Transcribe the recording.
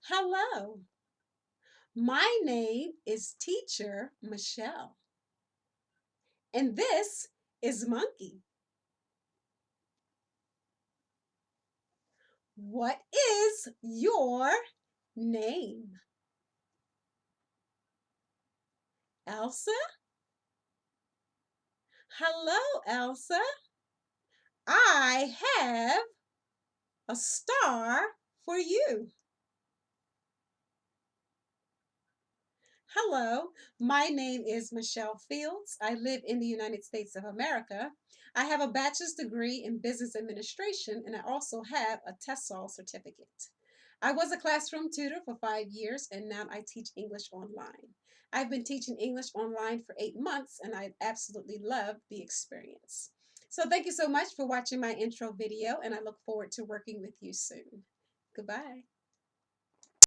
Hello, my name is Teacher Michelle, and this is Monkey. What is your name? Elsa? Hello, Elsa. I have a star for you. Hello, my name is Michelle Fields. I live in the United States of America. I have a bachelor's degree in business administration, and I also have a TESOL certificate. I was a classroom tutor for 5 years, and now I teach English online. I've been teaching English online for 8 months, and I absolutely love the experience. So thank you so much for watching my intro video, and I look forward to working with you soon. Goodbye.